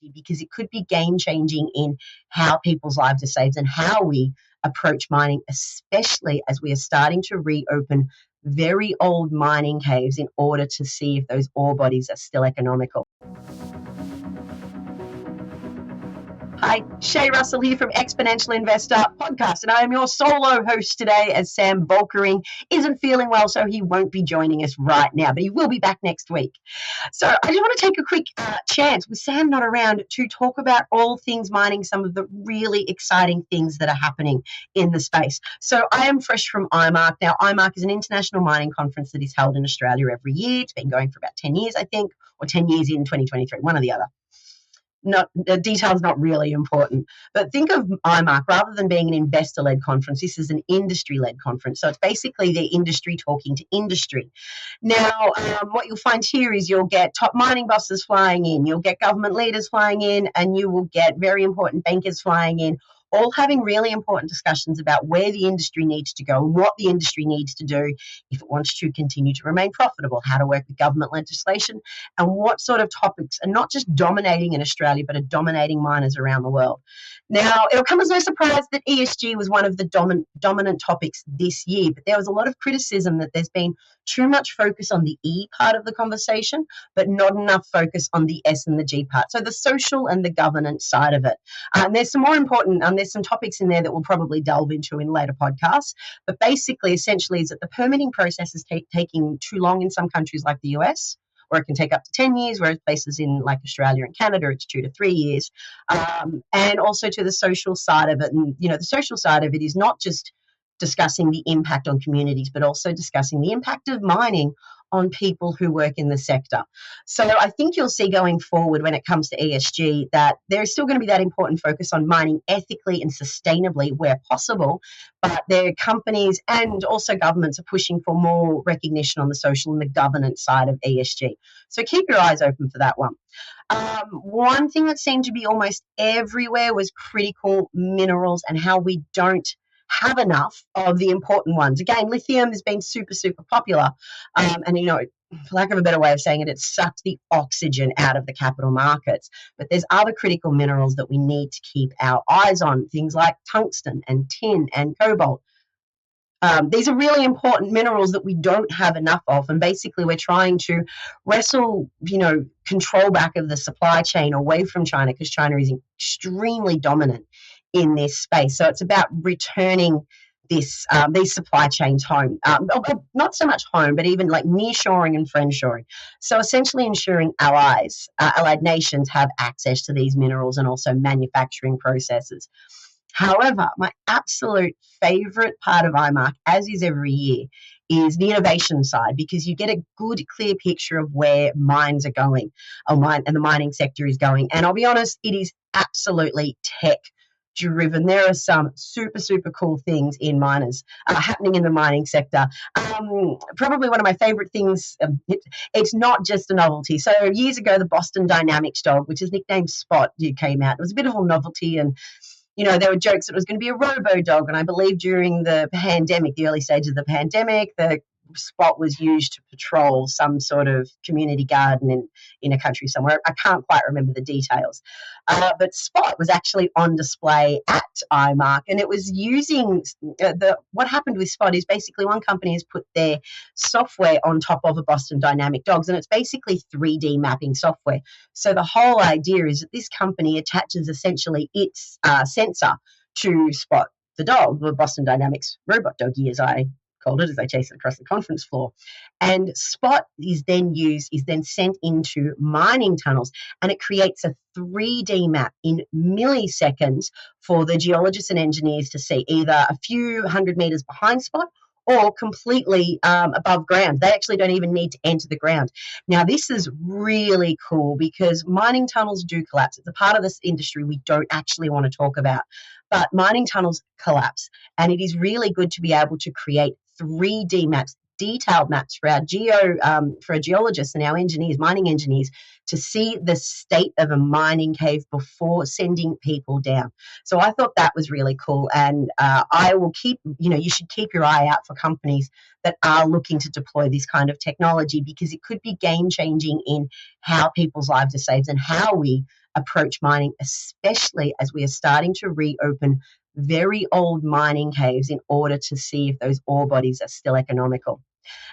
technology because it could be game-changing in how people's lives are saved and how we approach mining, especially as we are starting to reopen very old mining caves in order to see if those ore bodies are still economical. Hi, Shay Russell here from Exponential Investor podcast, and I am your solo host today as Sam Volkering isn't feeling well, so he won't be joining us right now, but he will be back next week. So I just want to take a quick chance with Sam not around to talk about all things mining, some of the really exciting things that are happening in the space. So I am fresh from IMARC. Now, IMARC is an international mining conference that is held in Australia every year. It's been going for about 10 years, I think, or 10 years in 2023, one or the other. The detail's not really important, but think of IMARC rather than being an investor-led conference. This is an industry-led conference, so it's basically the industry talking to industry. Now, what you'll find here is you'll get top mining bosses flying in, you'll get government leaders flying in, and you will get very important bankers flying in, all having really important discussions about where the industry needs to go and what the industry needs to do if it wants to continue to remain profitable, how to work with government legislation, and what sort of topics are not just dominating in Australia, but are dominating miners around the world. Now, it'll come as no surprise that ESG was one of the dominant topics this year, but there was a lot of criticism that there's been too much focus on the E part of the conversation, but not enough focus on the S and the G part. So the social and the governance side of it. And there's some more important, there's some topics in there that we'll probably delve into in later podcasts. But basically, essentially, is that the permitting process is taking too long in some countries like the US, or it can take up to 10 years, whereas places in like Australia and Canada, it's 2 to 3 years. And also to the social side of it. And, the social side of it is not just discussing the impact on communities, but also discussing the impact of mining on people who work in the sector. So I think you'll see going forward when it comes to ESG that there's still going to be that important focus on mining ethically and sustainably where possible, but their companies and also governments are pushing for more recognition on the social and the governance side of ESG. So keep your eyes open for that one. One thing that seemed to be almost everywhere was critical minerals and how we don't have enough of the important ones. Again, lithium has been super, super popular. And, for lack of a better way of saying it, it sucked the oxygen out of the capital markets. But there's other critical minerals that we need to keep our eyes on, things like tungsten and tin and cobalt. These are really important minerals that we don't have enough of. And basically, we're trying to wrestle, control back of the supply chain away from China because China is extremely dominant in this space. So it's about returning these supply chains home, not so much home, but even like nearshoring and friendshoring. So essentially ensuring allied nations have access to these minerals and also manufacturing processes. However, my absolute favorite part of IMARC, as is every year, is the innovation side, because you get a good, clear picture of where mines are going, and the mining sector is going. And I'll be honest, it is absolutely tech driven. There are some super, super cool things in miners happening in the mining sector. Probably one of my favorite things, it's not just a novelty. So years ago, the Boston Dynamics dog, which is nicknamed Spot, came out. It was a bit of a novelty, and there were jokes that it was going to be a robo dog. And I believe during the pandemic, the early stages of the pandemic, the Spot was used to patrol some sort of community garden in a country somewhere. I can't quite remember the details. But Spot was actually on display at IMARC, and it was using what happened with Spot is basically one company has put their software on top of a Boston Dynamic dogs, and it's basically 3D mapping software. So the whole idea is that this company attaches essentially its sensor to Spot the dog, the Boston Dynamics robot doggy, as I called it, as I chased it across the conference floor. And Spot is then sent into mining tunnels, and it creates a 3D map in milliseconds for the geologists and engineers to see, either a few hundred meters behind Spot or completely above ground. They actually don't even need to enter the ground. Now, this is really cool because mining tunnels do collapse. It's a part of this industry we don't actually want to talk about, but mining tunnels collapse, and it is really good to be able to create 3D maps, detailed maps for our geologists and our engineers, mining engineers, to see the state of a mining cave before sending people down. So I thought that was really cool, and I will you should keep your eye out for companies that are looking to deploy this kind of technology, because it could be game changing in how people's lives are saved and how we approach mining, especially as we are starting to reopen very old mining caves in order to see if those ore bodies are still economical.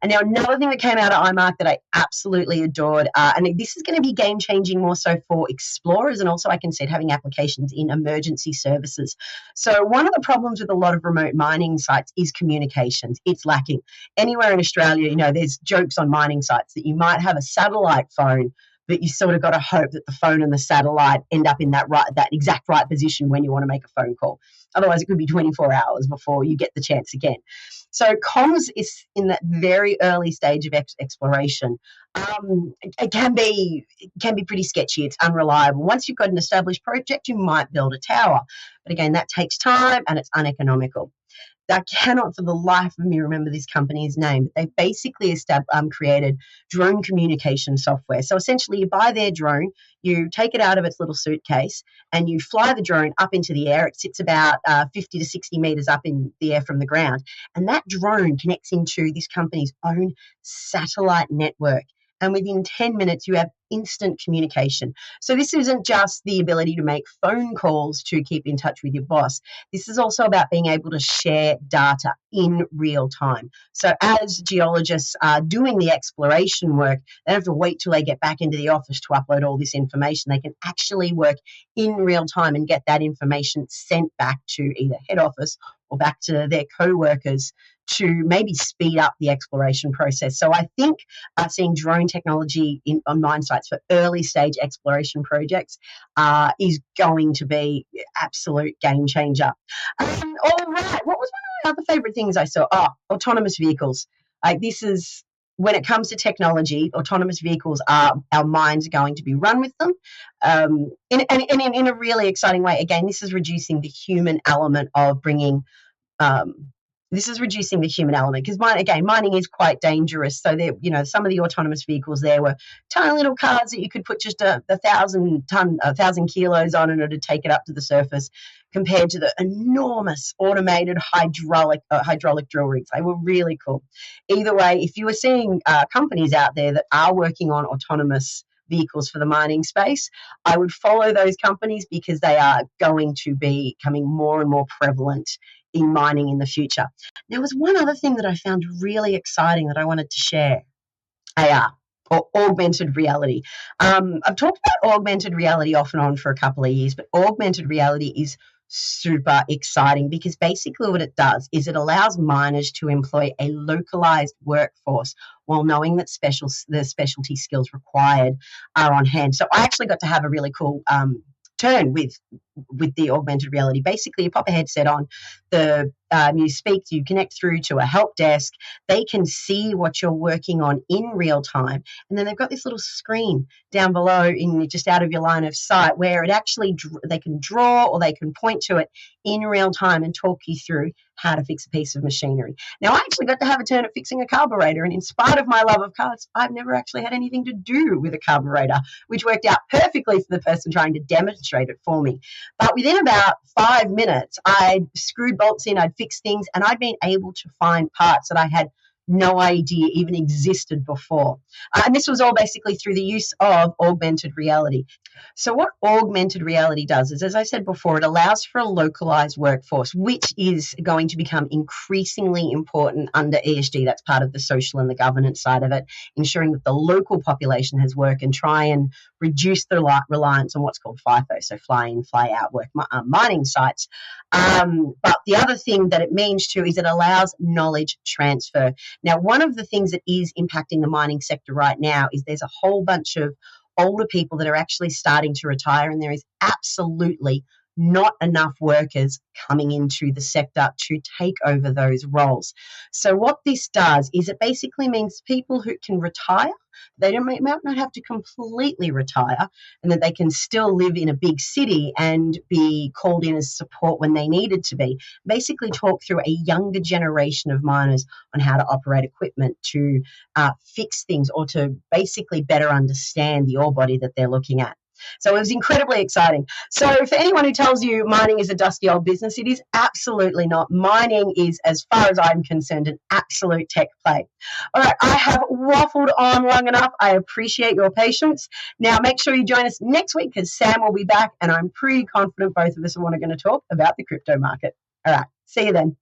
And now another thing that came out of IMARC that I absolutely adored, and this is going to be game-changing more so for explorers, and also I can see it having applications in emergency services. So one of the problems with a lot of remote mining sites is communications. It's lacking. Anywhere in Australia, there's jokes on mining sites that you might have a satellite phone, but you sort of got to hope that the phone and the satellite end up in that exact right position when you want to make a phone call. Otherwise, it could be 24 hours before you get the chance again. So comms is in that very early stage of exploration. It can be pretty sketchy. It's unreliable. Once you've got an established project, you might build a tower. But again, that takes time and it's uneconomical. I cannot for the life of me remember this company's name. They basically created drone communication software. So essentially you buy their drone, you take it out of its little suitcase, and you fly the drone up into the air. It sits about 50 to 60 meters up in the air from the ground. And that drone connects into this company's own satellite network. And within 10 minutes, you have instant communication. So this isn't just the ability to make phone calls to keep in touch with your boss. This is also about being able to share data in real time. So as geologists are doing the exploration work, they don't have to wait till they get back into the office to upload all this information. They can actually work in real time and get that information sent back to either head office or back to their co-workers to maybe speed up the exploration process. So I think seeing drone technology on mine sites for early stage exploration projects is going to be absolute game changer. All right, what was one of my other favorite things I saw? Autonomous vehicles. This is, when it comes to technology, autonomous vehicles our minds are going to be run with them in a really exciting way. Again, this is reducing the human element of bringing because mining is quite dangerous. So there, some of the autonomous vehicles there were tiny little cars that you could put just a 1,000 kilos on, and it would take it up to the surface, compared to the enormous automated hydraulic drill rigs. They were really cool. Either way, if you were seeing companies out there that are working on autonomous vehicles for the mining space, I would follow those companies because they are going to be becoming more and more prevalent in mining in the future. There was one other thing that I found really exciting that I wanted to share. AR, or augmented reality. I've talked about augmented reality off and on for a couple of years, but augmented reality is super exciting because basically what it does is it allows miners to employ a localized workforce while knowing that the specialty skills required are on hand. So I actually got to have a really cool turn with the augmented reality. Basically, you pop a headset on, you connect through to a help desk. They can see what you're working on in real time, and then they've got this little screen down below, just out of your line of sight, where it actually they can draw or they can point to it in real time and talk you through how to fix a piece of machinery. Now, I actually got to have a turn at fixing a carburetor, and in spite of my love of cars, I've never actually had anything to do with a carburetor, which worked out perfectly for the person trying to demonstrate it for me. But within about 5 minutes, I'd screwed bolts in, I'd fixed things, and I'd been able to find parts that I had no idea even existed before. And this was all basically through the use of augmented reality. So what augmented reality does is, as I said before, it allows for a localized workforce, which is going to become increasingly important under ESG. That's part of the social and the governance side of it, ensuring that the local population has work and try and reduce the reliance on what's called FIFO, so fly in, fly out work mining sites. But the other thing that it means too is it allows knowledge transfer. Now, one of the things that is impacting the mining sector right now is there's a whole bunch of older people that are actually starting to retire, and there is absolutely not enough workers coming into the sector to take over those roles. So what this does is it basically means people who can retire, they might not have to completely retire, and that they can still live in a big city and be called in as support when they needed to be. Basically talk through a younger generation of miners on how to operate equipment, to fix things, or to basically better understand the ore body that they're looking at. So it was incredibly exciting. So for anyone who tells you mining is a dusty old business, it is absolutely not. Mining is, as far as I'm concerned, an absolute tech play. All right, I have waffled on long enough. I appreciate your patience. Now, make sure you join us next week because Sam will be back, and I'm pretty confident both of us are going to talk about the crypto market. All right, see you then.